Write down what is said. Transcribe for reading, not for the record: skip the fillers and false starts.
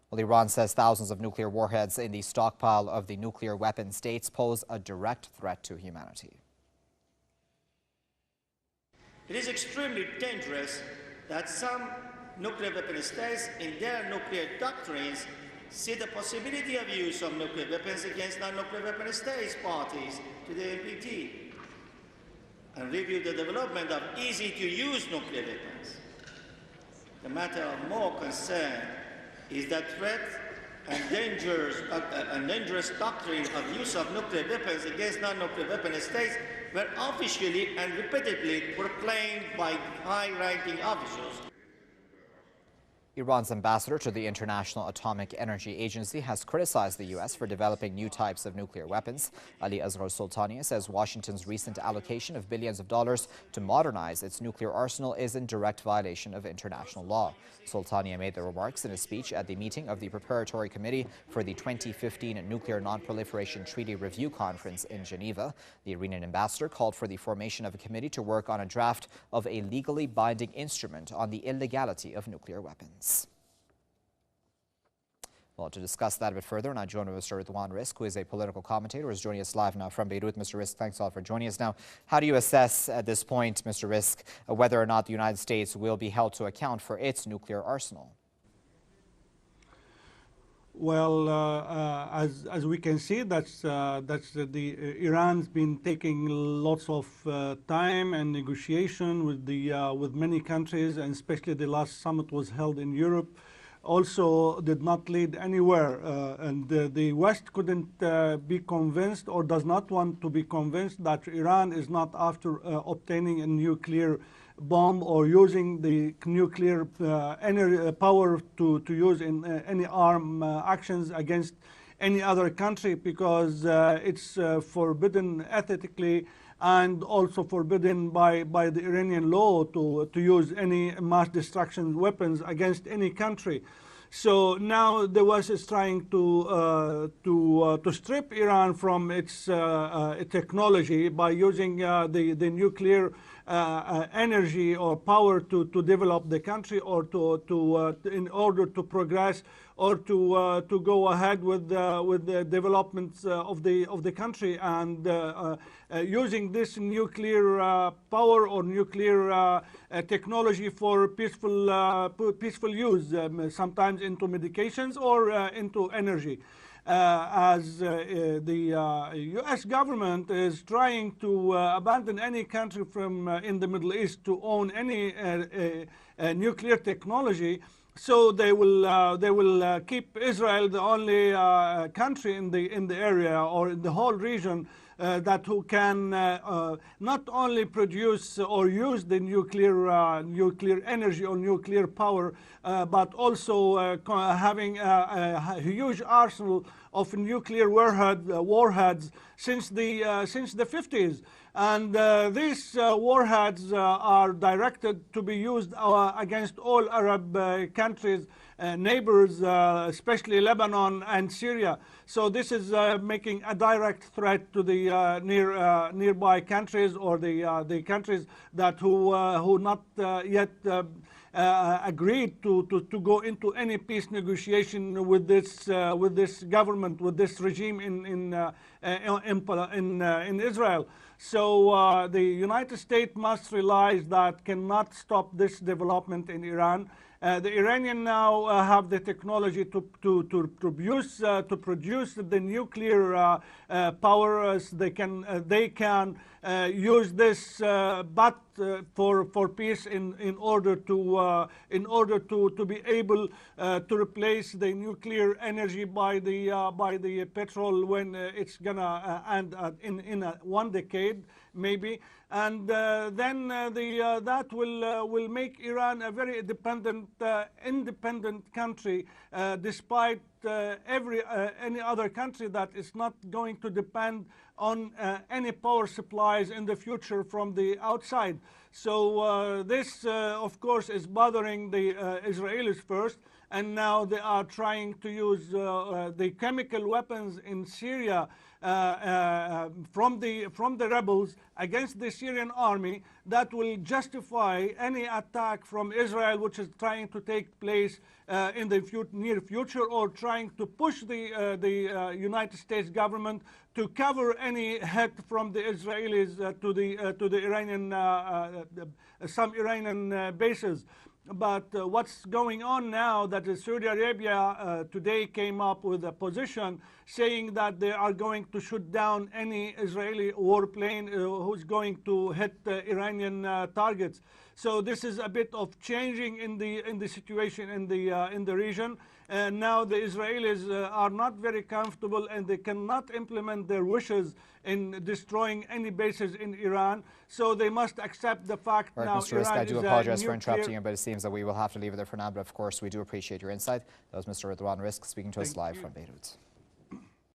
Well, Iran says thousands of nuclear warheads in the stockpile of the nuclear weapon states pose a direct threat to humanity. It is extremely dangerous that some nuclear weapon states in their nuclear doctrines see the possibility of use of nuclear weapons against non-nuclear weapon states parties to the NPT and review the development of easy-to-use nuclear weapons. The matter of more concern is that threat and dangerous doctrine of use of nuclear weapons against non-nuclear weapon states were officially and repeatedly proclaimed by high-ranking officials. Iran's ambassador to the International Atomic Energy Agency has criticized the U.S. for developing new types of nuclear weapons. Asghar Soltanieh says Washington's recent allocation of billions of dollars to modernize its nuclear arsenal is in direct violation of international law. Soltanieh made the remarks in a speech at the meeting of the Preparatory Committee for the 2015 Nuclear Non-Proliferation Treaty Review Conference in Geneva. The Iranian ambassador called for the formation of a committee to work on a draft of a legally binding instrument on the illegality of nuclear weapons. Well, to discuss that a bit further, and I join with Mr. Ridwan Rizk, who is a political commentator, is joining us live now from Beirut. Mr. Rizk, thanks all for joining us. Now, how do you assess at this point, Mr. Rizk, whether or not the United States will be held to account for its nuclear arsenal? Well, as we can see, Iran's been taking lots of time and negotiation with many countries, and especially the last summit was held in Europe. Also did not lead anywhere, and the West couldn't be convinced, or does not want to be convinced, that Iran is not after obtaining a nuclear bomb or using the nuclear power to use in any armed actions against any other country, because it's forbidden ethically and also forbidden by the Iranian law to use any mass destruction weapons against any country. So now the West is trying to strip Iran from its technology by using the nuclear energy or power to develop the country, or in order to progress, or to go ahead with the developments of the country, and using this nuclear power or nuclear technology for peaceful use, sometimes into medications or into energy. As the U.S. government is trying to abandon any country from in the Middle East to own any nuclear technology, so they will keep Israel the only country in the area or in the whole region who can not only produce or use the nuclear energy or nuclear power, but also having a huge arsenal of nuclear warheads since the 50s. And these warheads are directed to be used against all Arab countries, neighbors, especially Lebanon and Syria. So this is making a direct threat to the nearby countries, or the countries who not yet agreed to go into any peace negotiation with this government, with this regime in Israel. So the United States must realize that cannot stop this development in Iran. The Iranians now have the technology to produce the nuclear power. They can use this, but for peace, in order to be able to replace the nuclear energy by the petrol when it's gonna end in one decade maybe. And then that will make Iran a very independent country, despite any other country that is not going to depend on any power supplies in the future from the outside. So this, of course, is bothering the Israelis first, and now they are trying to use the chemical weapons in Syria from the rebels against the Syrian army that will justify any attack from Israel, which is trying to take place in the near future, or trying to push the United States government to cover any hit from the Israelis to the Iranian some Iranian bases. But what's going on now that Saudi Arabia today came up with a position saying that they are going to shoot down any Israeli warplane who's going to hit Iranian targets. So this is a bit of changing in the situation in the region. And now the Israelis are not very comfortable, and they cannot implement their wishes in destroying any bases in Iran. So they must accept the fact right, now Mr. Iran Risk, I do apologize for interrupting you, but it seems that we will have to leave it there for now. But of course, we do appreciate your insight. That was Mr. Ridwan Risk speaking to us live from Beirut.